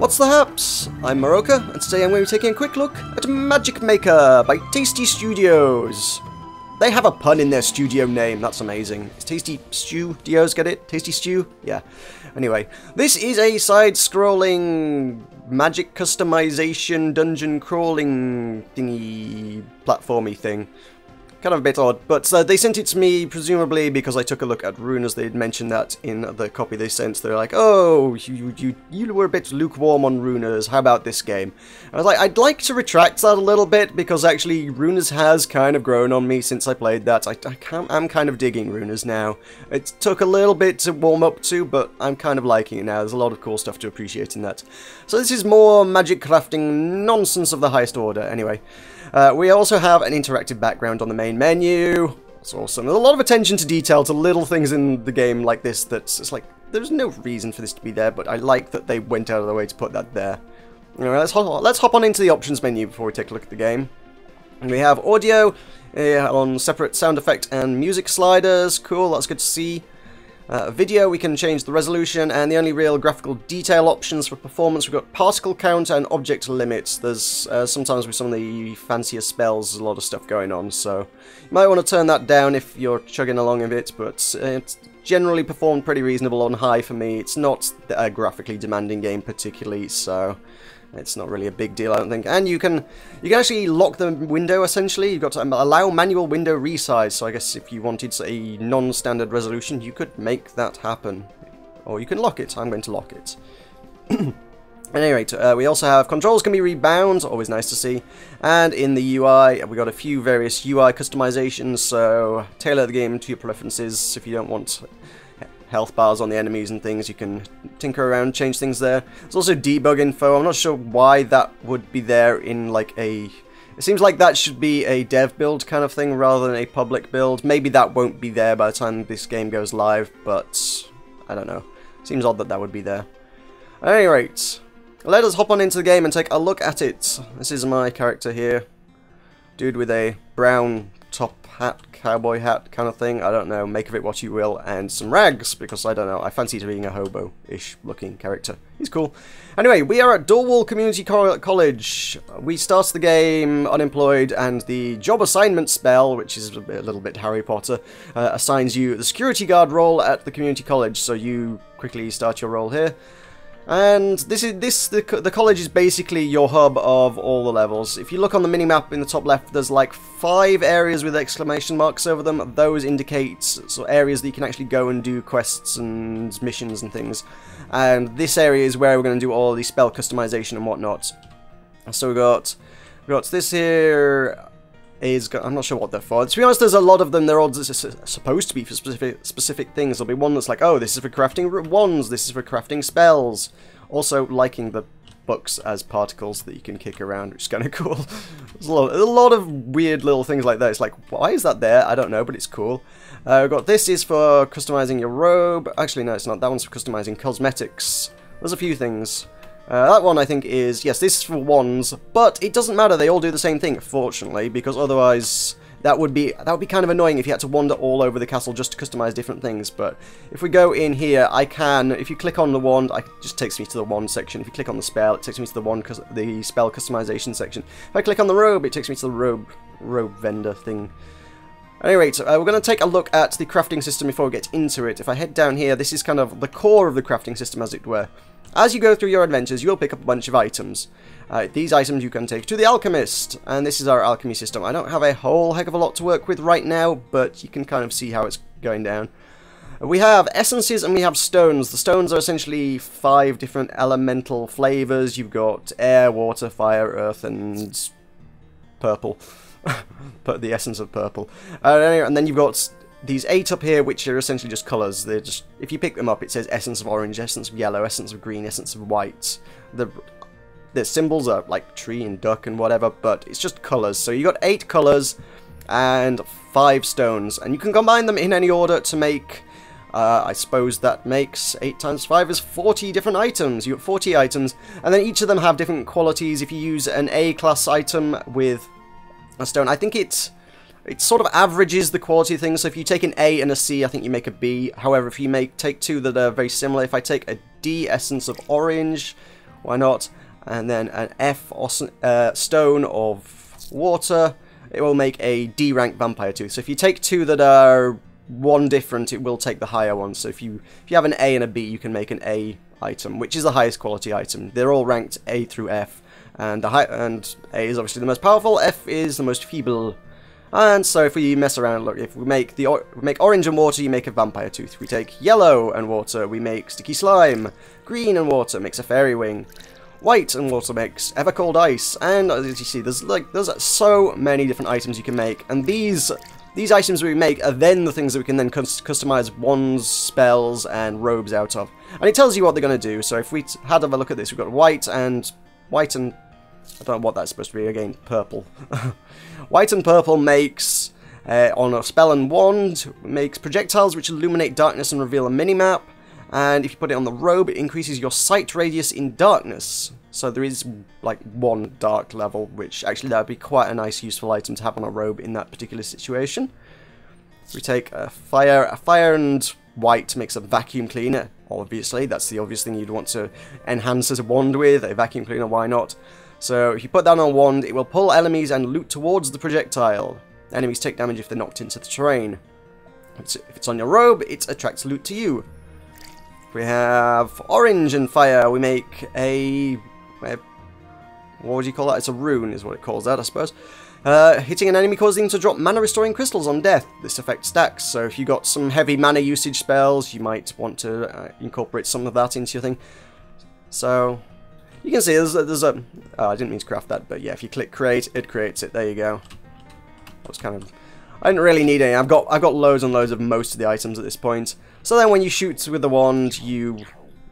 What's the haps? I'm Meroka, and today I'm going to be taking a quick look at Magicmaker by Tasty Stewdios. They have a pun in their studio name, that's amazing. It's Tasty Stewdios, get it? Tasty Stew? Yeah. Anyway, this is a side-scrolling magic customization dungeon crawling thingy platformy thing. Kind of a bit odd, but they sent it to me presumably because I took a look at runas. They'd mentioned that in the copy they sent. They're like, oh, you were a bit lukewarm on runas, how about this game? And I was like, I'd like to retract that a little bit, because actually runas has kind of grown on me since I played that. I'm kind of digging runas now. It took a little bit to warm up to, but I'm kind of liking it now. There's a lot of cool stuff to appreciate in that. So this is more magic crafting nonsense of the highest order, anyway. We also have an interactive background on the main menu. It's awesome. There's a lot of attention to detail to little things in the game like this that's it's like, there's no reason for this to be there, but I like that they went out of their way to put that there. Anyway, let's hop on into the options menu before we take a look at the game. And we have audio on separate sound effect and music sliders. Cool, that's good to see. Video, we can change the resolution, and the only real graphical detail options for performance, we've got particle count and object limits. There's sometimes with some of the fancier spells, there's a lot of stuff going on, so you might want to turn that down if you're chugging along a bit, but it's generally performed pretty reasonable on high for me. It's not a graphically demanding game particularly, so it's not really a big deal, I don't think. And you can actually lock the window, essentially. You've got to allow manual window resize, so I guess if you wanted a non-standard resolution, you could make that happen. Or you can lock it. I'm going to lock it. At any rate, we also have controls can be rebound, always nice to see. And in the UI, we got a few various UI customizations, so tailor the game to your preferences. If you don't want health bars on the enemies and things, you can tinker around, change things there. There's also debug info. I'm not sure why that would be there in like a... It seems like that should be a dev build kind of thing rather than a public build. Maybe that won't be there by the time this game goes live, but I don't know. Seems odd that that would be there. At any rate, let us hop on into the game and take a look at it. This is my character here. Dude with a brown top hat, cowboy hat kind of thing. I don't know, make of it what you will, and some rags, because I don't know, I fancy being a hobo-ish looking character. He's cool. Anyway, we are at Dorwall Community College. We start the game unemployed, and the job assignment spell, which is a little bit Harry Potter, assigns you the security guard role at the community college, so you quickly start your role here. And the college is basically your hub of all the levels. If you look on the minimap in the top left, there's like 5 areas with exclamation marks over them. Those indicate so areas that you can actually go and do quests and missions and things. And this area is where we're going to do all the spell customization and whatnot. So we got this here. I'm not sure what they're for. To be honest, there's a lot of them. They're all supposed to be for specific things. There'll be one that's like, oh, this is for crafting wands, this is for crafting spells. Also, liking the books as particles that you can kick around, which is kind of cool. There's a lot of weird little things like that. It's like, why is that there? I don't know, but it's cool. We've got this is for customizing your robe. Actually, no, it's not. That one's for customizing cosmetics. There's a few things. That one I think is, yes, this is for wands, but it doesn't matter, they all do the same thing, fortunately, because otherwise that would be kind of annoying if you had to wander all over the castle just to customize different things. But if we go in here, I can, if you click on the wand, it just takes me to the wand section. If you click on the spell, it takes me to the spell customization section. If I click on the robe, it takes me to the robe vendor thing. At any rate, we're going to take a look at the crafting system before we get into it. If I head down here, this is kind of the core of the crafting system, as it were. As you go through your adventures, you'll pick up a bunch of items. These items you can take to the alchemist, and this is our alchemy system. I don't have a whole heck of a lot to work with right now, but you can kind of see how it's going down. We have essences and we have stones. The stones are essentially 5 different elemental flavors. You've got air, water, fire, earth, and purple. But the essence of purple. And then you've got these 8 up here, which are essentially just colours. They're just, if you pick them up, it says essence of orange, essence of yellow, essence of green, essence of white. The symbols are like tree and duck and whatever, but it's just colours. So you got 8 colours and 5 stones, and you can combine them in any order to make, I suppose that makes 8 times 5 is 40 different items. You got 40 items, and then each of them have different qualities. If you use an A-class item with a stone, I think it sort of averages the quality of things. So if you take an A and a C, I think you make a B. However, if you take 2 that are very similar, if I take a D essence of orange why not? And then an F or stone of water. It will make a D rank vampire tooth. So if you take two that are one different, it will take the higher one. So if you have an A and a B, you can make an A item, which is the highest quality item. They're all ranked A through F, and A is obviously the most powerful. F is the most feeble. And so if we mess around, look, if we make orange and water, you make a vampire tooth. We take yellow and water, we make sticky slime. Green and water makes a fairy wing. White and water makes ever cold ice. And as you see, there's so many different items you can make, and these items we make are then the things that we can then customize wands, spells, and robes out of. And it tells you what they're going to do. So if we had a look at this, we've got white and I don't know what that's supposed to be, again, purple. White and purple makes, on a spell and wand, makes projectiles which illuminate darkness and reveal a minimap. And if you put it on the robe, it increases your sight radius in darkness. So there is, like, one dark level, which actually that would be quite a nice, useful item to have on a robe in that particular situation. We take a fire and white makes a vacuum cleaner, obviously. That's the obvious thing you'd want to enhance as a wand with, a vacuum cleaner, why not? So if you put that on a wand, it will pull enemies and loot towards the projectile. Enemies take damage if they're knocked into the terrain. If it's on your robe, it attracts loot to you. We have orange and fire. We make a what would you call that? It's a rune is what it calls that, I suppose. Hitting an enemy causing them to drop mana restoring crystals on death. This effect stacks, so if you got some heavy mana usage spells, you might want to incorporate some of that into your thing. So you can see there's a oh, I didn't mean to craft that, but yeah, if you click create, it creates it. There you go. That was kind of, I didn't really need any. I've got loads and loads of most of the items at this point. So then when you shoot with the wand,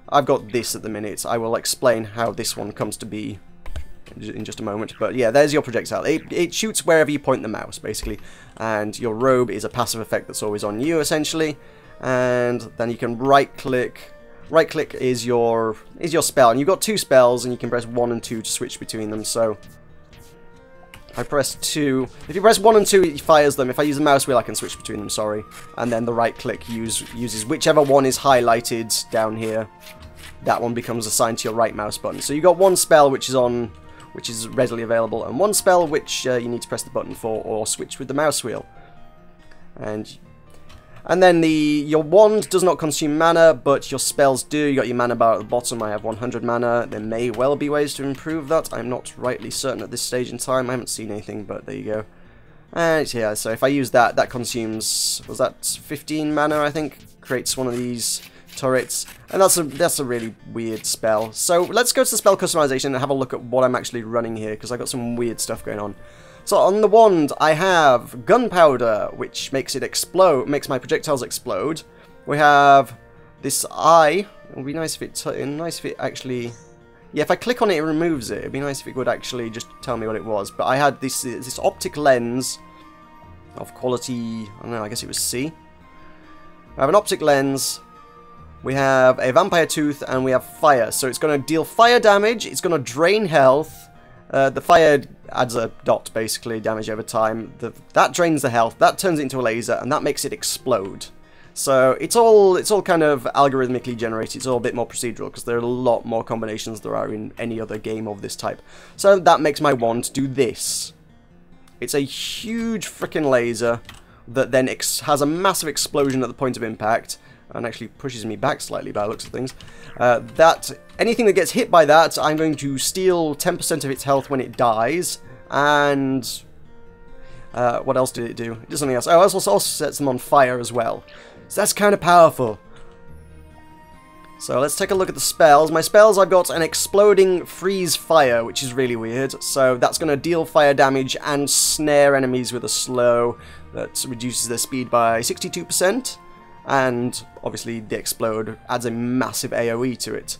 I've got this at the minute. I will explain how this one comes to be in just a moment. But yeah, there's your projectile. It shoots wherever you point the mouse, basically. And your robe is a passive effect that's always on you, essentially. And then you can right-click. Right-click is your spell. And you've got two spells, and you can press 1 and 2 to switch between them. So I press 2. If you press 1 and 2, it fires them. If I use the mouse wheel, I can switch between them, sorry. And then the right click uses whichever one is highlighted down here. That one becomes assigned to your right mouse button. So you got one spell which is readily available, and one spell which you need to press the button for or switch with the mouse wheel. And then your wand does not consume mana, but your spells do. You got your mana bar at the bottom. I have 100 mana. There may well be ways to improve that. I'm not rightly certain at this stage in time. I haven't seen anything, but there you go. And yeah, so if I use that, that consumes, was that 15 mana, I think? Creates one of these turrets. And that's a really weird spell. So let's go to the spell customization and have a look at what I'm actually running here, because I got some weird stuff going on. So on the wand, I have gunpowder, which makes it explode, makes my projectiles explode. We have this eye. It would be nice if it actually, yeah, if I click on it, it removes it. It'd be nice if it would actually just tell me what it was. But I had this optic lens of quality, I don't know, I guess it was C. I have an optic lens. We have a vampire tooth, and we have fire. So it's going to deal fire damage. It's going to drain health. The fire adds a dot, basically, damage over time. That drains the health, that turns it into a laser, and that makes it explode. So it's all kind of algorithmically generated. It's all a bit more procedural, because there are a lot more combinations there are in any other game of this type. So that makes my wand do this. It's a huge freaking laser that then has a massive explosion at the point of impact, and actually pushes me back slightly by the looks of things. Anything that gets hit by that, I'm going to steal 10% of its health when it dies, and what else did it do? It did something else. Oh, it also sets them on fire as well. So that's kind of powerful. So let's take a look at the spells. My spells, I've got an exploding freeze fire, which is really weird. So that's going to deal fire damage and snare enemies with a slow that reduces their speed by 62%. And obviously the explode adds a massive AoE to it.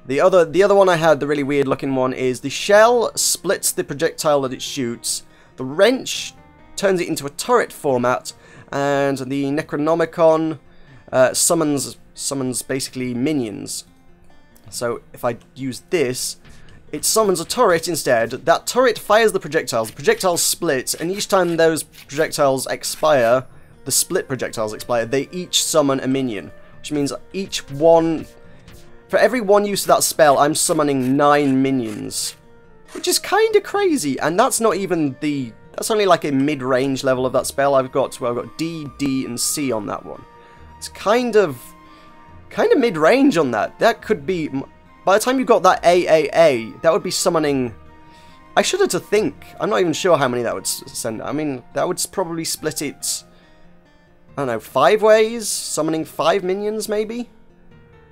The other one I had, the really weird looking one, is the shell splits the projectile that it shoots, the wrench turns it into a turret format, and the Necronomicon summons basically minions. So if I use this, it summons a turret instead. That turret fires the projectiles split, and each time those projectiles expire, the split projectiles expire, they each summon a minion, which means each one For every one use of that spell, I'm summoning 9 minions. Which is kind of crazy, and that's not even the... That's only like a mid-range level of that spell. I've got D, D, and C on that one. It's kind of mid-range on that. That could be... By the time you've got that AAA, that would be summoning... I shudder to think. I'm not even sure how many that would send. I mean, that would probably split it... I don't know, 5 ways? Summoning 5 minions, maybe?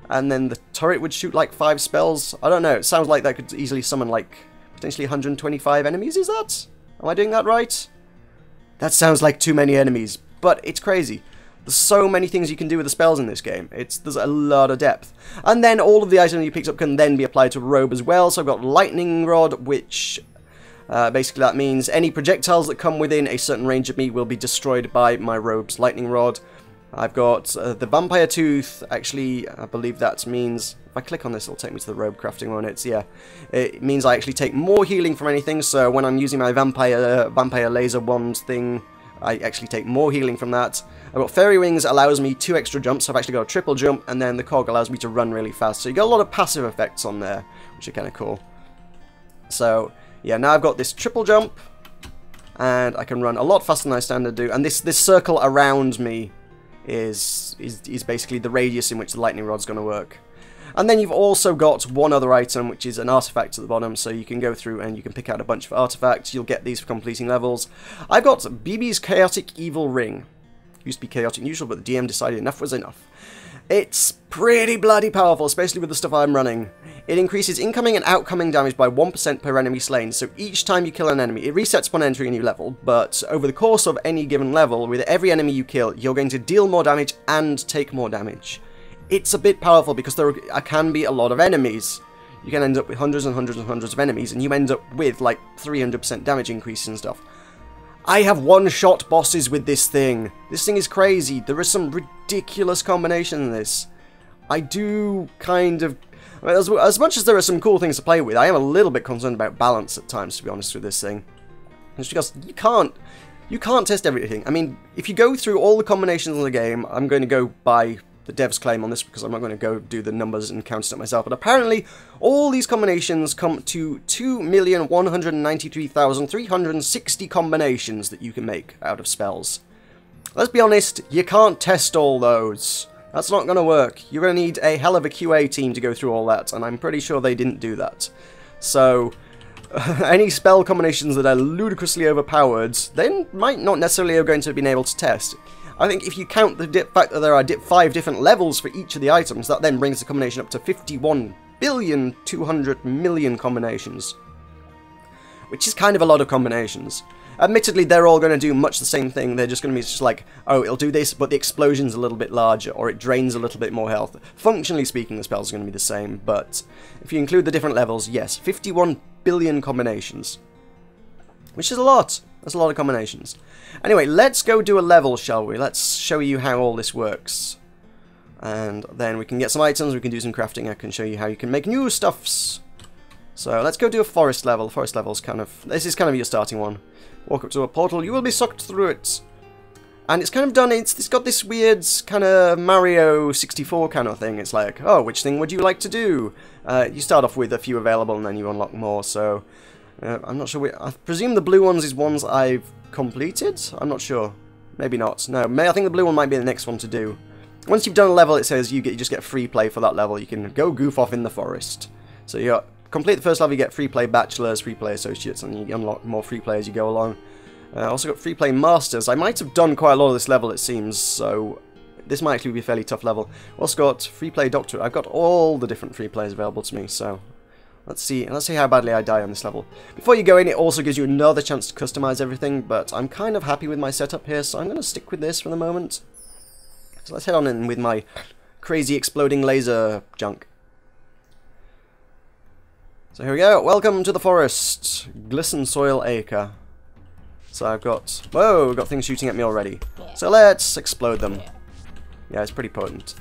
And then the turret would shoot like 5 spells. I don't know. It sounds like that could easily summon like potentially 125 enemies. Is that? Am I doing that right? That sounds like too many enemies, but it's crazy. There's so many things you can do with the spells in this game. There's a lot of depth. And then all of the items you picked up can then be applied to a robe as well. So I've got Lightning Rod, which basically that means any projectiles that come within a certain range of me will be destroyed by my robe's Lightning Rod. I've got the Vampire Tooth. Actually, I believe that means... If I click on this, it'll take me to the robe crafting one. It means I actually take more healing from anything, so when I'm using my vampire laser wand thing, I actually take more healing from that. I've got Fairy Wings, allows me 2 extra jumps, so I've actually got a triple jump, and then the Cog allows me to run really fast. So you got a lot of passive effects on there, which are kind of cool. So, yeah, now I've got this triple jump, and I can run a lot faster than I standard do, and this circle around me is basically the radius in which the lightning rod's going to work. And then you've also got one other item, which is an artifact at the bottom, so you can go through and you can pick out a bunch of artifacts. You'll get these for completing levels. I've got BB's Chaotic Evil Ring. Used to be Chaotic Neutral, but the DM decided enough was enough. It's pretty bloody powerful, especially with the stuff I'm running. It increases incoming and outcoming damage by 1% per enemy slain, so each time you kill an enemy, it resets upon entering a new level, but over the course of any given level, with every enemy you kill, you're going to deal more damage and take more damage. It's a bit powerful because there can be a lot of enemies. You can end up with hundreds and hundreds and hundreds of enemies, and you end up with like 300% damage increase and stuff. I have one-shot bosses with this thing. This thing is crazy. There is some ridiculous combination in this. I do kind of... I mean, as much as there are some cool things to play with, I am a little bit concerned about balance at times, to be honest with this thing. It's because you can't test everything. I mean, if you go through all the combinations in the game, I'm going to go by the dev's claim on this because I'm not going to go do the numbers and count it myself, but apparently all these combinations come to 2,193,360 combinations that you can make out of spells. Let's be honest, you can't test all those. That's not going to work. You're going to need a hell of a QA team to go through all that, and I'm pretty sure they didn't do that. So, any spell combinations that are ludicrously overpowered, they might not necessarily have going to have been able to test. I think if you count the fact that there are 5 different levels for each of the items, that then brings the combination up to 51,200,000,000 combinations. Which is kind of a lot of combinations. Admittedly, they're all going to do much the same thing. They're just going to be just like, oh, it'll do this, but the explosion's a little bit larger, or it drains a little bit more health. Functionally speaking, the spells are going to be the same, but if you include the different levels, yes, 51 billion combinations. Which is a lot. That's a lot of combinations. Anyway, let's go do a level, shall we? Let's show you how all this works. And then we can get some items, we can do some crafting, I can show you how you can make new stuffs. So let's go do a forest level. Forest level's kind of... This is kind of your starting one. Walk up to a portal, you will be sucked through it. And it's kind of done, it's got this weird kind of Mario 64 kind of thing. It's like, oh, which thing would you like to do? You start off with a few available and then you unlock more, so... I'm not sure. I presume the blue ones is ones I've completed? I'm not sure. Maybe not. No, I think the blue one might be the next one to do. Once you've done a level, it says you just get free play for that level. You can go goof off in the forest. So you complete the first level, you get free play bachelors, free play associates, and you unlock more free play as you go along. Also got free play masters. I might have done quite a lot of this level, it seems, so this might actually be a fairly tough level. Also got free play doctor. I've got all the different free plays available to me, so... Let's see how badly I die on this level. Before you go in, it also gives you another chance to customize everything, but I'm kind of happy with my setup here, so I'm going to stick with this for the moment. So let's head on in with my crazy exploding laser junk. So here we go. Welcome to the forest. Glisten Soil Acre. So I've got... Whoa, we've got things shooting at me already. So let's explode them. Yeah, it's pretty potent.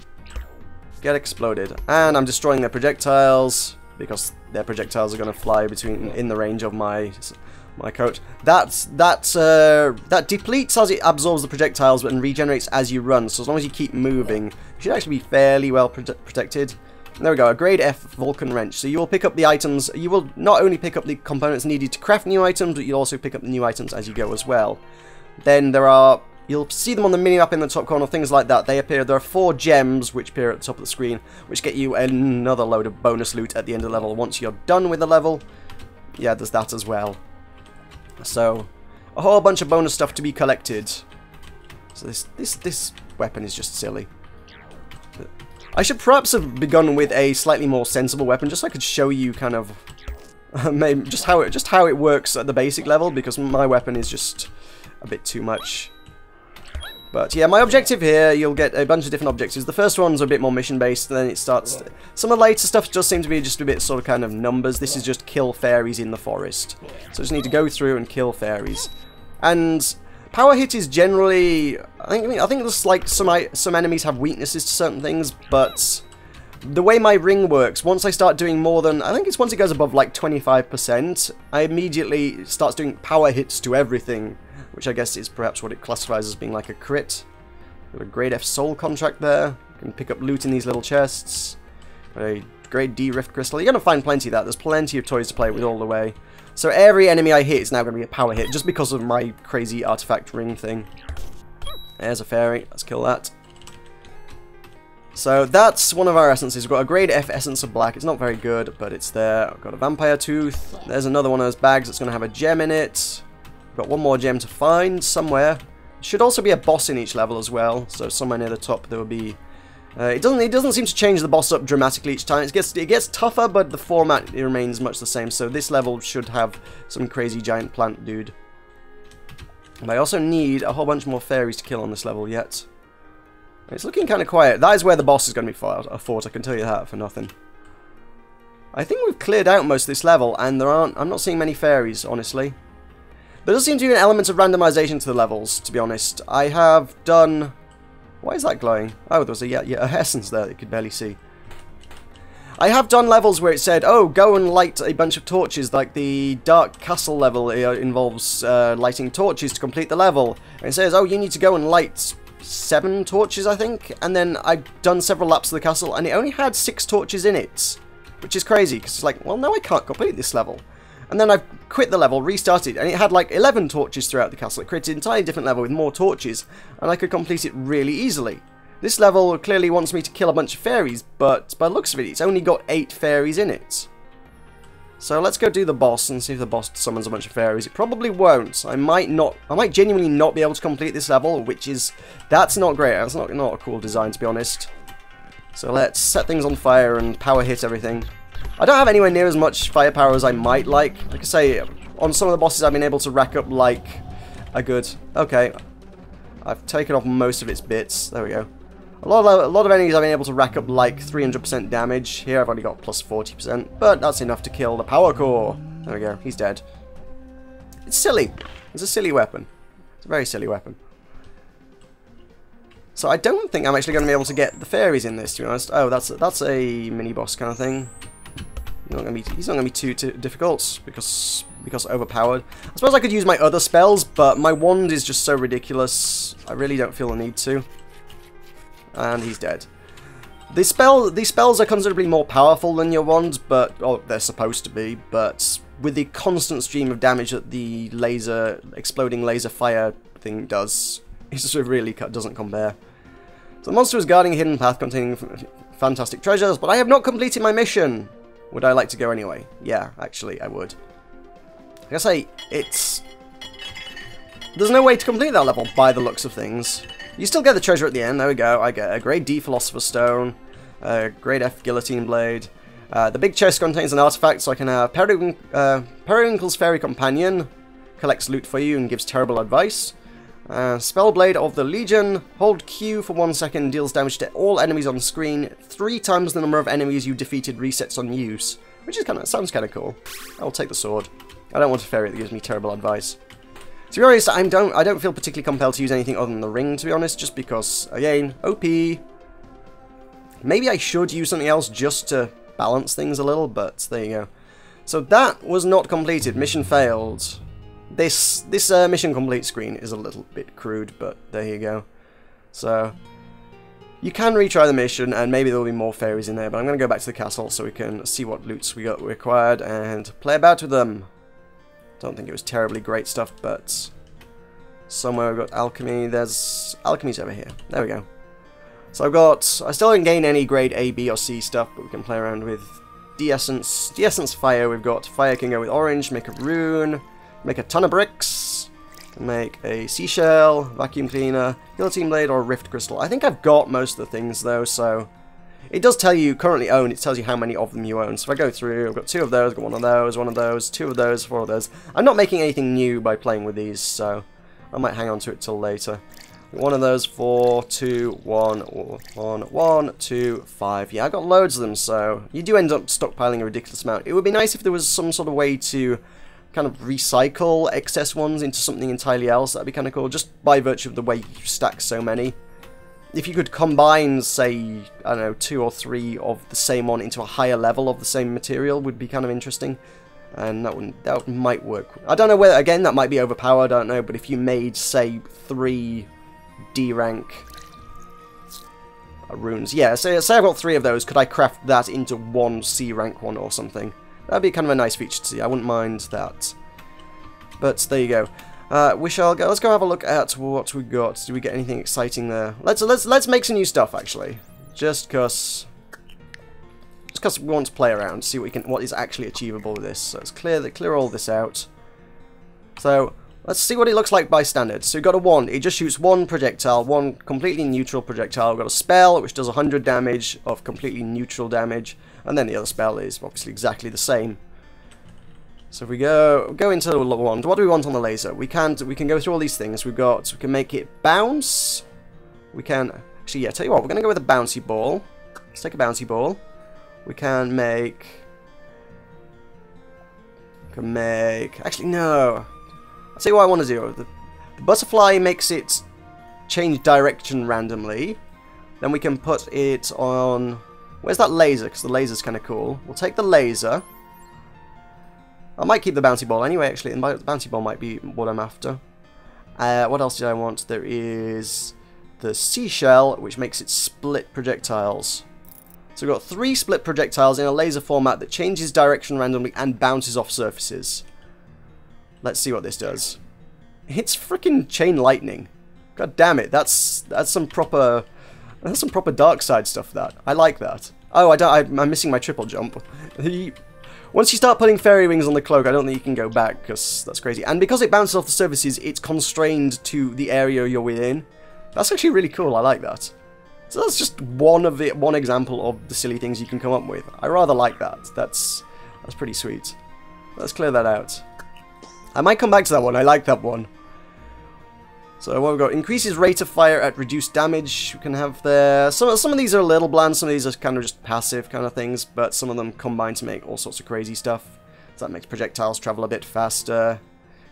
Get exploded. And I'm destroying their projectiles, because their projectiles are going to fly in the range of my coat. That depletes as it absorbs the projectiles and regenerates as you run. So as long as you keep moving, you should actually be fairly well protected. There we go, a grade F Vulcan Wrench. So you will pick up the items, you will not only pick up the components needed to craft new items, but you'll also pick up the new items as you go as well. Then there are, you'll see them on the mini-map in the top corner, things like that. They appear, there are 4 gems which appear at the top of the screen, which get you another load of bonus loot at the end of the level. Once you're done with the level, yeah, there's that as well. So, a whole bunch of bonus stuff to be collected. So this weapon is just silly. I should perhaps have begun with a slightly more sensible weapon, just so I could show you kind of maybe just how it works at the basic level, because my weapon is just a bit too much. But yeah, my objective here, you'll get a bunch of different objectives. The first one's a bit more mission-based, then it starts... Some of the later stuff does seem to be just a bit sort of kind of numbers. This is just kill fairies in the forest. So I just need to go through and kill fairies. And power hit is generally... I think there's like some enemies have weaknesses to certain things, but the way my ring works, once I start doing more than... I think it's once it goes above like 25%, I immediately starts doing power hits to everything, which I guess is perhaps what it classifies as being like a crit. Got a grade F soul contract there. You can pick up loot in these little chests. Got a grade D rift crystal. You're going to find plenty of that. There's plenty of toys to play with all the way. So every enemy I hit is now going to be a power hit, just because of my crazy artifact ring thing. There's a fairy. Let's kill that. So that's one of our essences. We've got a grade F essence of black. It's not very good, but it's there. I've got a vampire tooth. There's another one of those bags that's going to have a gem in it. Got one more gem to find somewhere. Should also be a boss in each level as well, so somewhere near the top there will be... it doesn't seem to change the boss up dramatically each time. It gets tougher, but the format remains much the same, so this level should have some crazy giant plant dude. And I also need a whole bunch more fairies to kill on this level yet. It's looking kind of quiet. That is where the boss is going to be fought, I can tell you that for nothing. I think we've cleared out most of this level, and I'm not seeing many fairies, honestly. There does seem to be an element of randomization to the levels, to be honest. I have done... Why is that glowing? Oh, there was a essence there that you could barely see. I have done levels where it said, oh, go and light a bunch of torches, like the Dark Castle level involves lighting torches to complete the level. And it says, oh, you need to go and light 7 torches, I think. And then I've done several laps of the castle, and it only had 6 torches in it. Which is crazy, because it's like, well, no, I can't complete this level. And then I quit the level, restarted, and it had like 11 torches throughout the castle. It created an entirely different level with more torches, and I could complete it really easily. This level clearly wants me to kill a bunch of fairies, but by the looks of it, it's only got 8 fairies in it. So let's go do the boss and see if the boss summons a bunch of fairies. It probably won't. I might genuinely not be able to complete this level, that's not great. That's not a cool design, to be honest. So let's set things on fire and power hit everything. I don't have anywhere near as much firepower as I might like. Like I say, on some of the bosses I've been able to rack up like a good... Okay, I've taken off most of its bits. There we go. A lot of enemies I've been able to rack up like 300% damage. Here I've only got plus 40%, but that's enough to kill the power core. There we go, he's dead. It's silly. It's a silly weapon. It's a very silly weapon. So I don't think I'm actually going to be able to get the fairies in this, to be honest. Oh, that's a mini-boss kind of thing. He's not going to be too difficult, because overpowered. I suppose I could use my other spells, but my wand is just so ridiculous. I really don't feel the need to. And he's dead. These spells are considerably more powerful than your wand, but... Oh, they're supposed to be, but with the constant stream of damage that the exploding laser fire thing does, it just really doesn't compare. So the monster is guarding a hidden path containing fantastic treasures, but I have not completed my mission! Would I like to go anyway? Yeah, actually, I would. Like I say, there's no way to complete that level by the looks of things. You still get the treasure at the end. There we go. I get a grade D Philosopher's Stone, a grade F Guillotine Blade. The big chest contains an artifact, so I can have Periwinkle's Fairy Companion. Collects loot for you and gives terrible advice. Spellblade of the Legion. Hold Q for 1 second, deals damage to all enemies on screen. 3 times the number of enemies you defeated resets on use. Which is sounds kind of cool. I'll take the sword. I don't want a fairy that gives me terrible advice. To be honest, I don't feel particularly compelled to use anything other than the ring, to be honest, just because, again, OP. Maybe I should use something else just to balance things a little, but there you go. So that was not completed. Mission failed. This mission complete screen is a little bit crude, but there you go. So, You can retry the mission, and maybe there will be more fairies in there, but I'm going to go back to the castle so we can see what loots we acquired and play about with them. Don't think it was terribly great stuff, but somewhere we've got alchemy. There's alchemy's over here. There we go. So I still didn't gain any grade A, B, or C stuff, but we can play around with de-essence. De-essence fire, we've got fire can go with orange, make a rune, make a ton of bricks, make a seashell, vacuum cleaner, guillotine blade, or rift crystal. I think I've got most of the things though, so it does tell you currently own, it tells you how many of them you own. So if I go through, I've got 2 of those, got 1 of those, 2 of those, 4 of those. I'm not making anything new by playing with these, so I might hang on to it till later. 1 of those, 4, 2, 1, 1, 1, 2, 5. Yeah, I got loads of them, so you do end up stockpiling a ridiculous amount. It would be nice if there was some sort of way to kind of recycle excess ones into something entirely else. That'd be kind of cool, just by virtue of the way you stack so many. If you could combine, say, I don't know, 2 or 3 of the same one into a higher level of the same material would be kind of interesting. And that might work. I don't know whether, again, that might be overpowered, I don't know, but if you made, say, 3 D rank runes. Yeah, say I've got 3 of those, could I craft that into 1 C rank one or something? That'd be kind of a nice feature to see, I wouldn't mind that. But there you go. Let's go have a look at what we got. Do we get anything exciting there? Let's make some new stuff actually. Just cause we want to play around, see what is actually achievable with this. So let's clear all this out. So let's see what it looks like by standard. So we've got a wand. It just shoots 1 projectile, 1 completely neutral projectile. We've got a spell, which does 100 damage of completely neutral damage. And then the other spell is obviously exactly the same. So if we go into the wand, what do we want on the laser? We can go through all these things. We can make it bounce. We can, actually, yeah, tell you what, we're going to go with a bouncy ball. Let's take a bouncy ball. We can make, actually, no. I'll tell you what I want to do. The butterfly makes it change direction randomly. Then we can put it on, where's that laser? Because the laser's kind of cool. We'll take the laser. I might keep the bouncy ball anyway, actually. The bouncy ball might be what I'm after. What else did I want? There is the seashell, which makes it split projectiles. So we've got 3 split projectiles in a laser format that changes direction randomly and bounces off surfaces. Let's see what this does. It's freaking chain lightning. God damn it, that's some proper dark side stuff. That I like that. Oh, I'm missing my triple jump. Once you start putting fairy wings on the cloak, I don't think you can go back, because that's crazy. And because it bounces off the surfaces, it's constrained to the area you're within. That's actually really cool. I like that. So that's just one example of the silly things you can come up with. I rather like that. That's pretty sweet. Let's clear that out. I might come back to that one. I like that one. So what we've got, increases rate of fire at reduced damage. We can have there. Some of these are a little bland. Some of these are kind of just passive kind of things, but some of them combine to make all sorts of crazy stuff. So that makes projectiles travel a bit faster.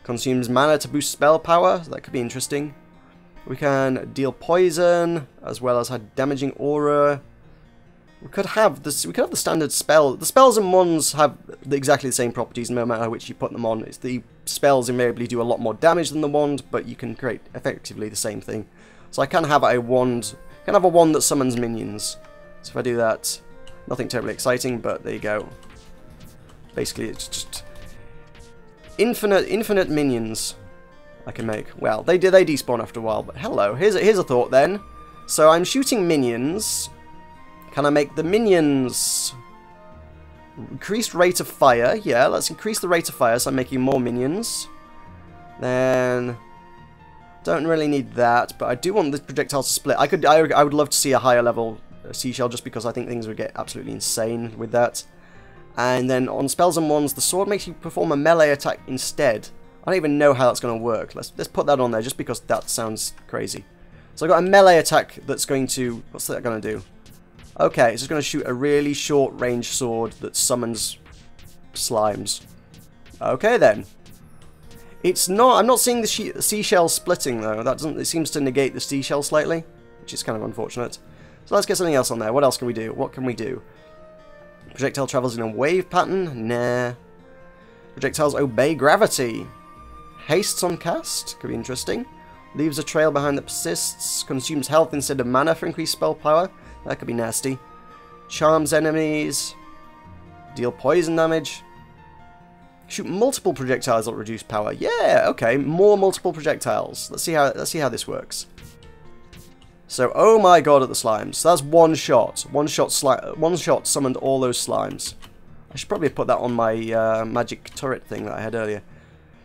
Consumes mana to boost spell power. So that could be interesting. We can deal poison as well as have damaging aura. We could have this. We could have the standard spell. The spells and wands have exactly the same properties no matter which you put them on. It's the spells invariably do a lot more damage than the wand, but you can create effectively the same thing. So I can have a wand. That summons minions. So if I do that, nothing terribly exciting, but there you go. Basically, it's just infinite minions I can make. Well, they despawn after a while, but hello. Here's a thought then. So I'm shooting minions. Can I make the minions increased rate of fire? Yeah, let's increase the rate of fire, so I'm making more minions. Then don't really need that, but I do want the projectiles to split. I would love to see a higher level seashell, just because I think things would get absolutely insane with that. And then on spells and wands, the sword makes you perform a melee attack instead. I don't even know how that's going to work. Let's put that on there just because that sounds crazy. So I've got a melee attack that's going to, what's that going to do? Okay, it's just going to shoot a really short range sword that summons slimes. Okay then. It's not, I'm not seeing the seashell splitting though. That doesn't, it seems to negate the seashell slightly, which is kind of unfortunate. So let's get something else on there. What else can we do? What can we do? Projectile travels in a wave pattern? Nah. Projectiles obey gravity. Hastes on cast? Could be interesting. Leaves a trail behind that persists. Consumes health instead of mana for increased spell power. That could be nasty. Charms enemies. Deal poison damage. Shoot multiple projectiles that reduce power. Yeah, okay. More multiple projectiles. Let's see how this works. So, oh my god at the slimes. So that's one shot. One shot summoned all those slimes. I should probably put that on my magic turret thing that I had earlier.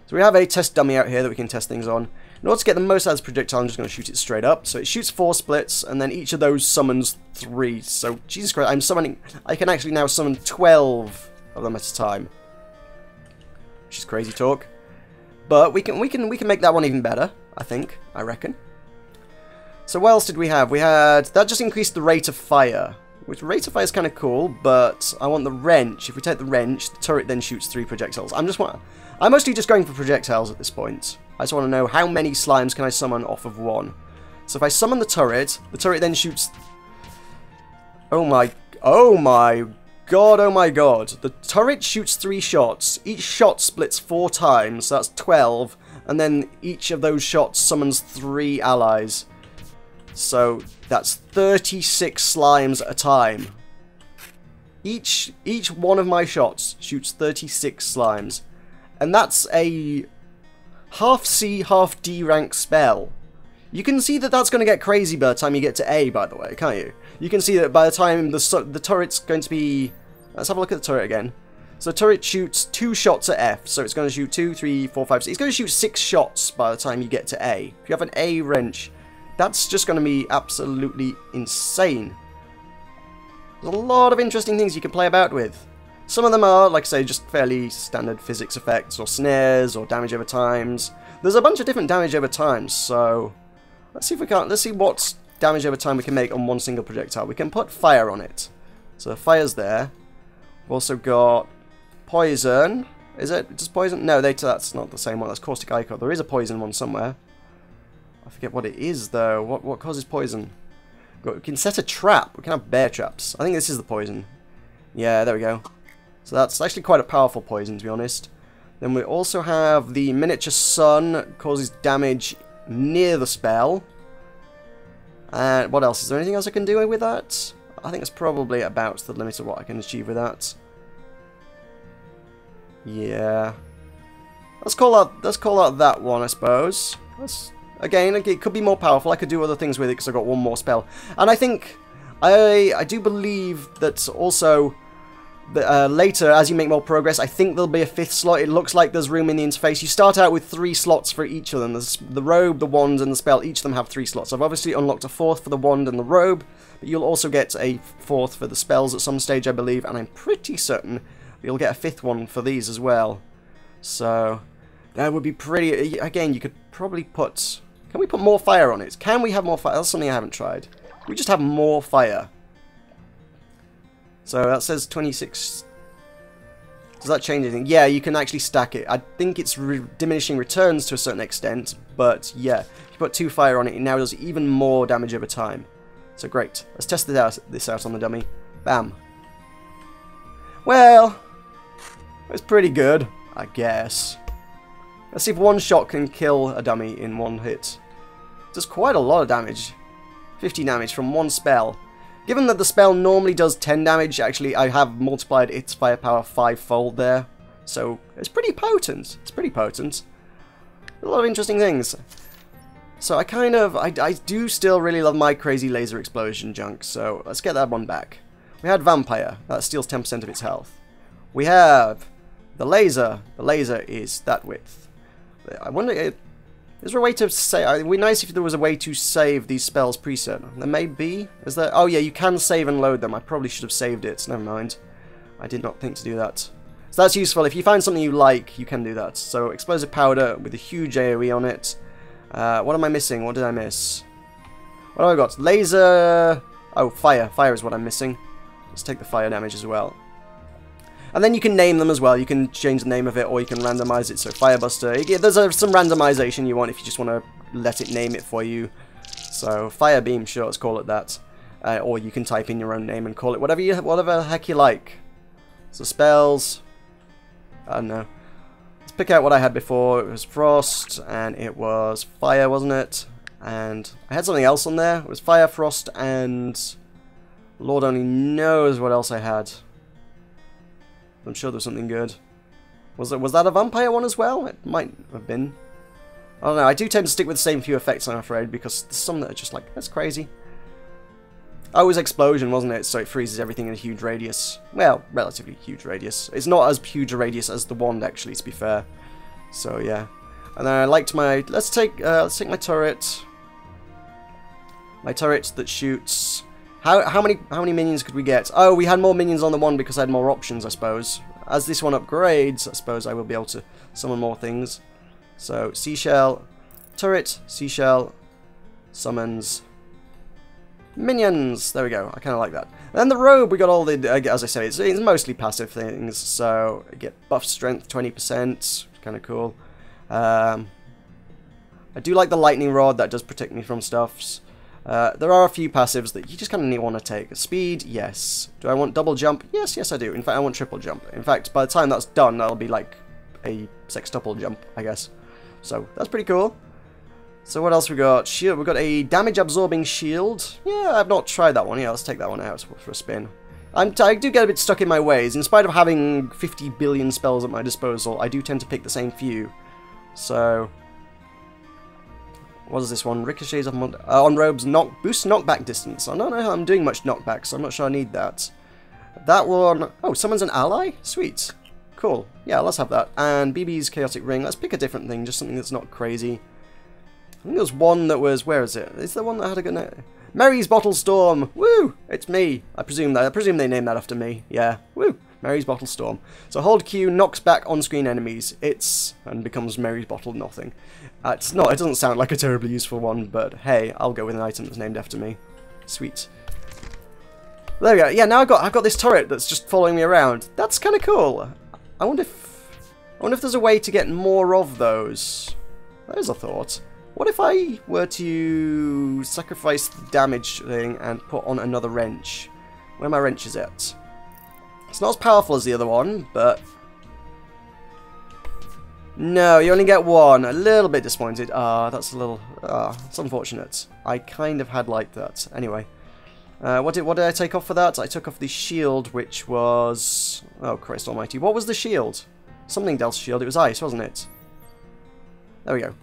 So we have a test dummy out here that we can test things on. In order to get the most out of this projectile, I'm just going to shoot it straight up. So it shoots 4 splits, and then each of those summons 3. So, Jesus Christ, I can actually now summon 12 of them at a time. Which is crazy talk. But we can make that one even better, I reckon. So what else did we have? That just increased the rate of fire. Which rate of fire is kind of cool, but I want the wrench. If we take the wrench, the turret then shoots 3 projectiles. I'm mostly just going for projectiles at this point. I just want to know how many slimes can I summon off of one. So if I summon the turret then shoots... Oh my god. The turret shoots 3 shots. Each shot splits 4 times, so that's 12. And then each of those shots summons 3 allies. So that's 36 slimes at a time. Each one of my shots shoots 36 slimes. And that's a half C, half D rank spell. You can see that that's going to get crazy by the time you get to A, by the way, can't you? You can see that by the time the turret's going to be... Let's have a look at the turret again. So the turret shoots 2 shots at F, so it's going to shoot 2, 3, 4, 5, 6. It's going to shoot 6 shots by the time you get to A. If you have an A wrench, that's just going to be absolutely insane. There's a lot of interesting things you can play about with. Some of them are, like I say, just fairly standard physics effects, or snares, or damage over times. There's a bunch of different damage over times, so let's see what damage over time we can make on one single projectile. We can put fire on it. So fire's there. We've also got poison. Is it just poison? No, that's not the same one. That's caustic ichor. There is a poison one somewhere. I forget what it is though. What causes poison? We can set a trap. We can have bear traps. I think this is the poison. Yeah, there we go. So that's actually quite a powerful poison, to be honest. Then we also have the miniature sun, causes damage near the spell. And what else? Is there anything else I can do with that? I think it's probably about the limit of what I can achieve with that. Yeah. Let's call out that one, I suppose. Again, it could be more powerful. I could do other things with it because I've got one more spell. And I think, I do believe that also... later, as you make more progress, I think there'll be a 5th slot. It looks like there's room in the interface. You start out with 3 slots for each of them. There's the robe, the wand, and the spell. Each of them have 3 slots. I've obviously unlocked a 4th for the wand and the robe, but you'll also get a 4th for the spells at some stage, I believe, and I'm pretty certain you'll get a 5th one for these as well. So, that would be pretty... Again, you could probably put... Can we put more fire on it? Can we have more fire? That's something I haven't tried. We just have more fire. So that says 26. Does that change anything? Yeah, you can actually stack it. I think it's diminishing returns to a certain extent, but yeah, if you put 2 fire on it, it now does even more damage over time. So great. Let's test this out on the dummy. Bam. Well, it's pretty good, I guess. Let's see if one shot can kill a dummy in 1 hit. It does quite a lot of damage. 50 damage from 1 spell. Given that the spell normally does 10 damage, actually I have multiplied its firepower 5-fold there. So it's pretty potent. It's pretty potent. A lot of interesting things. So I do still really love my crazy laser explosion junk, so let's get that one back. We had Vampire. That steals 10% of its health. We have the laser. The laser is that width. I wonder, is there a way to save? It would be nice if there was a way to save these spells preset. There may be. Is there? Oh yeah, you can save and load them. I probably should have saved it. Never mind. I did not think to do that. So that's useful. If you find something you like, you can do that. So explosive powder with a huge AoE on it. What am I missing? What did I miss? What have I got? Laser. Oh, fire. Fire is what I'm missing. Let's take the fire damage as well. And then you can name them as well. You can change the name of it, or you can randomize it. So Firebuster. There's some randomization you want if you just want to let it name it for you. So Firebeam, sure, let's call it that. Or you can type in your own name and call it whatever the heck you like. So spells. I don't know. Let's pick out what I had before. It was frost, and it was fire, wasn't it? And I had something else on there. It was fire, frost, and Lord only knows what else I had. I'm sure there's something good. Was that a vampire one as well? It might have been. I don't know. I do tend to stick with the same few effects, I'm afraid, because there's some that are just like, that's crazy. Oh, it was explosion, wasn't it? So it freezes everything in a huge radius. Well, relatively huge radius. It's not as huge a radius as the wand, actually, to be fair. So yeah. And then I liked my. Let's take my turret. My turret that shoots. How many minions could we get? Oh, we had more minions on the one because I had more options, I suppose. As this one upgrades, I suppose I will be able to summon more things. So seashell, turret, seashell, summons. Minions! There we go. I kind of like that. And then the robe, we got all the, as I say, it's mostly passive things. So, you get buff strength 20%. Kind of cool. I do like the lightning rod. That does protect me from stuffs. There are a few passives that you just kind of want to take. Speed, yes. Do I want double jump? Yes, yes I do. In fact, I want triple jump. In fact, by the time that's done, that'll be like a sextuple jump, I guess. So, that's pretty cool. So what else we got? Shield. We've got a damage-absorbing shield. Yeah, I've not tried that one. Yeah, let's take that one out for a spin. I do get a bit stuck in my ways. In spite of having 50 billion spells at my disposal, I do tend to pick the same few. So, what is this one? Ricochets on robes, boost knockback distance. I don't know how I'm doing much knockback, so I'm not sure I need that. That one... Oh, someone's an ally? Sweet. Cool. Yeah, let's have that. And BB's Chaotic Ring. Let's pick a different thing, just something that's not crazy. I think there was one that was... Where is it? Is there one that had a good name? Mary's Bottle Storm! Woo! It's me. I presume they named that after me. Yeah. Woo! Mary's Bottle Storm. So hold Q, knocks back on-screen enemies. And becomes Mary's Bottle Nothing. It's not... It doesn't sound like a terribly useful one, but hey, I'll go with an item that's named after me. Sweet. There we go. Yeah, now I've got this turret that's just following me around. That's kind of cool. I wonder if there's a way to get more of those. There's a thought. What if I were to sacrifice the damage thing and put on another wrench? Where my wrench is at? It's not as powerful as the other one, but... No, you only get one. A little bit disappointed. That's a little... it's unfortunate. I kind of had liked that. Anyway. What did I take off for that? I took off the shield, which was... Oh, Christ almighty. What was the shield? Something else shield. It was ice, wasn't it? There we go.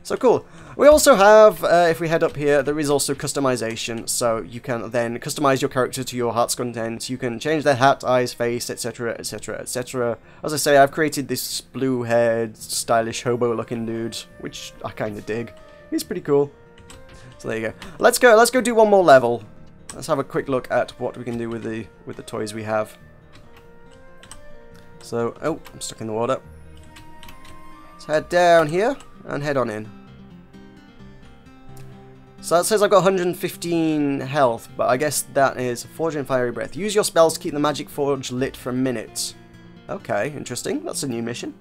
So cool. We also have, if we head up here, there is also customization, so you can then customize your character to your heart's content. You can change their hat, eyes, face, etc, etc, etc. As I say, I've created this blue-haired, stylish, hobo-looking dude, which I kind of dig. He's pretty cool. So there you go. Let's go do one more level. Let's have a quick look at what we can do with the toys we have. So, oh, I'm stuck in the water. Let's head down here and head on in. So that says I've got 115 health, but I guess that is Forge and Fiery Breath. Use your spells to keep the magic forge lit for a minute. Okay, interesting. That's a new mission.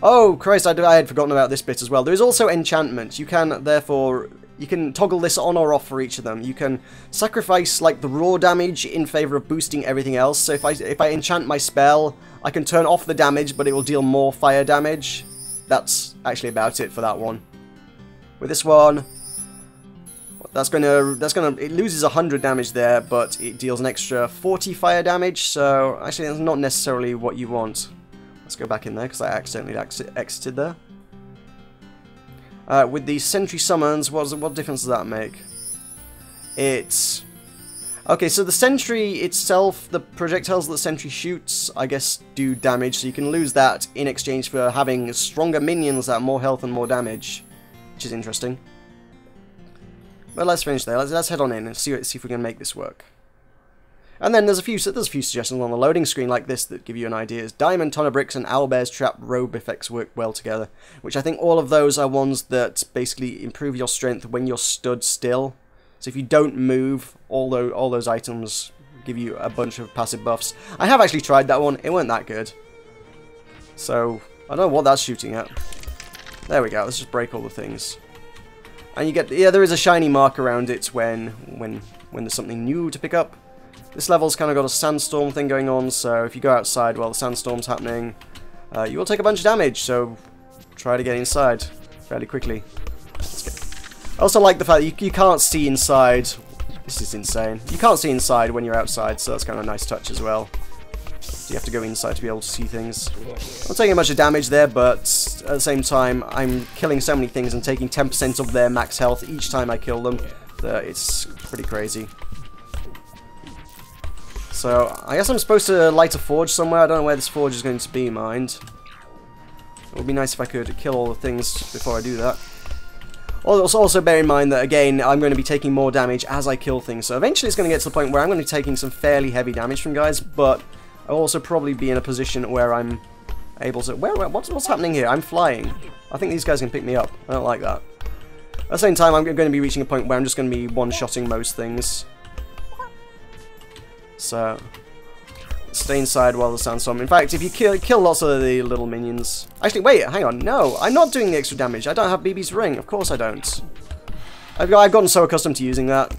Oh, Christ, I had forgotten about this bit as well. There is also enchantment. You can, therefore, you can toggle this on or off for each of them. You can sacrifice, like, the raw damage in favor of boosting everything else. So if I enchant my spell, I can turn off the damage, but it will deal more fire damage. That's actually about it for that one. With this one... it loses 100 damage there, but it deals an extra 40 fire damage, so actually that's not necessarily what you want. Let's go back in there, because I accidentally exited there. With the sentry summons, what difference does that make? It's... Okay, so the sentry itself, the projectiles that the sentry shoots, I guess, do damage, so you can lose that in exchange for having stronger minions that have more health and more damage, which is interesting. But let's finish there. Let's head on in and see if we can make this work. And then there's a few suggestions on the loading screen like this that give you an idea. Diamond, Ton of Bricks, and Owlbear's Trap robe effects work well together. Which I think all of those are ones that basically improve your strength when you're stood still. So if you don't move, all those items give you a bunch of passive buffs. I have actually tried that one. It weren't that good. So I don't know what that's shooting at. There we go. Let's just break all the things. And you get, yeah, there is a shiny mark around it when there's something new to pick up. This level's kind of got a sandstorm thing going on, so if you go outside while the sandstorm's happening, you will take a bunch of damage, so try to get inside fairly quickly. I also like the fact that you can't see inside. This is insane. You can't see inside when you're outside, so that's kind of a nice touch as well. So you have to go inside to be able to see things. I'm not taking much of damage there, but at the same time, I'm killing so many things and taking 10% of their max health each time I kill them that it's pretty crazy. So, I guess I'm supposed to light a forge somewhere. I don't know where this forge is going to be, mind. It would be nice if I could kill all the things before I do that. Also bear in mind that, again, I'm going to be taking more damage as I kill things. So eventually it's going to get to the point where I'm going to be taking some fairly heavy damage from guys, but I'll also probably be in a position where I'm able to... What's happening here? I'm flying. I think these guys can pick me up. I don't like that. At the same time, I'm going to be reaching a point where I'm just going to be one-shotting most things. So, stay inside while the sandstorm. In fact, if you kill lots of the little minions... Actually, wait, hang on. No, I'm not doing the extra damage. I don't have BB's ring. Of course I don't. I've gotten so accustomed to using that.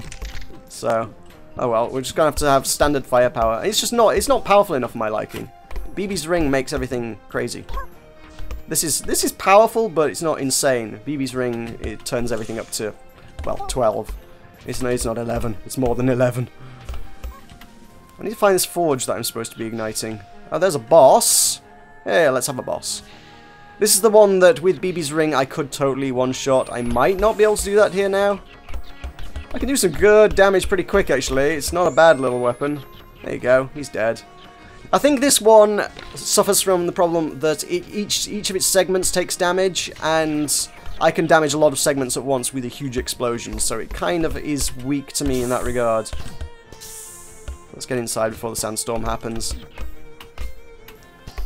So, oh well. We're just going to have standard firepower. It's just not... It's not powerful enough for my liking. BB's ring makes everything crazy. This is powerful, but it's not insane. BB's ring, it turns everything up to, well, 12. It's not 11. It's more than 11. I need to find this forge that I'm supposed to be igniting. Oh, there's a boss. Yeah, let's have a boss. This is the one that with BB's ring I could totally one-shot. I might not be able to do that here now. I can do some good damage pretty quick, actually. It's not a bad little weapon. There you go. He's dead. I think this one suffers from the problem that each of its segments takes damage, and I can damage a lot of segments at once with a huge explosion, so it kind of is weak to me in that regard. Let's get inside before the sandstorm happens.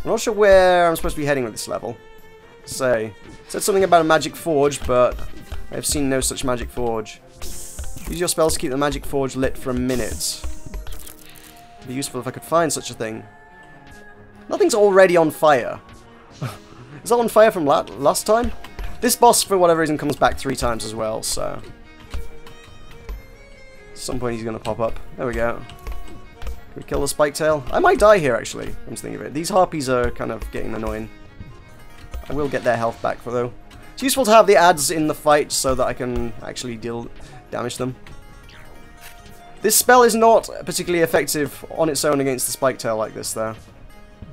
I'm not sure where I'm supposed to be heading with this level. It said something about a magic forge, but I've seen no such magic forge. Use your spells to keep the magic forge lit for a minute. It'd be useful if I could find such a thing. Nothing's already on fire. Is that on fire from last time? This boss, for whatever reason, comes back 3 times as well, so... At some point he's going to pop up. There we go. Can we kill the spike tail? I might die here, actually. I'm just thinking of it. These harpies are kind of getting annoying. I will get their health back, though. It's useful to have the adds in the fight so that I can actually deal damage them. This spell is not particularly effective on its own against the spike tail like this, though.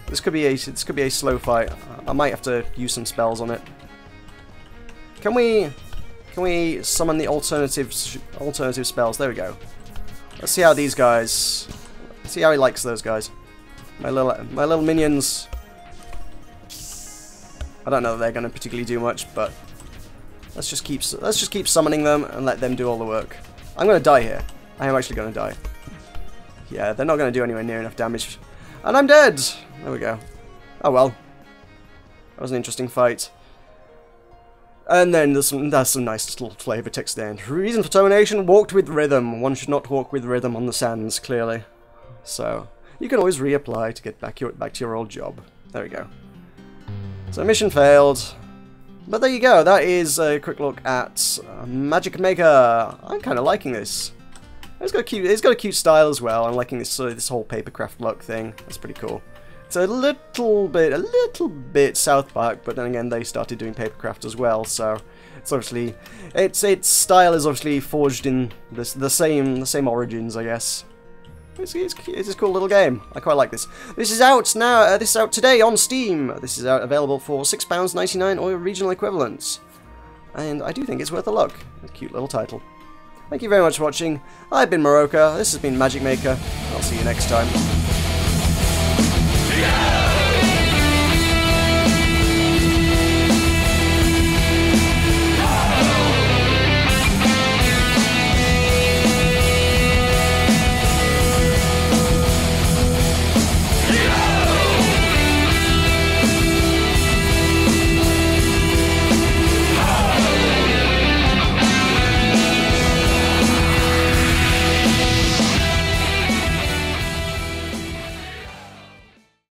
This could be a slow fight. I might have to use some spells on it. Can we summon the alternative spells? There we go. Let's see how these guys. See how he likes those guys. My little minions. I don't know that they're going to particularly do much, but let's just keep summoning them and let them do all the work. I'm going to die here. I am actually going to die. Yeah, they're not going to do anywhere near enough damage. And I'm dead! There we go. Oh well. That was an interesting fight. And then there's some nice little flavor text there. Reason for termination, walked with rhythm. One should not walk with rhythm on the sands, clearly. So, you can always reapply to get back to your old job. There we go. So mission failed. But there you go, that is a quick look at Magicmaker. I'm kind of liking this. It's got a cute style as well. I'm liking this whole papercraft look thing. That's pretty cool. It's a little bit South Park, but then again they started doing papercraft as well, so it's obviously its style is obviously forged in the same origins, I guess. It's a cool little game. I quite like this. This is out now. This is out today on Steam. This is available for £6.99 or regional equivalents, and I do think it's worth a look. A cute little title. Thank you very much for watching. I've been Meroka. This has been Magicmaker. I'll see you next time. Yeah!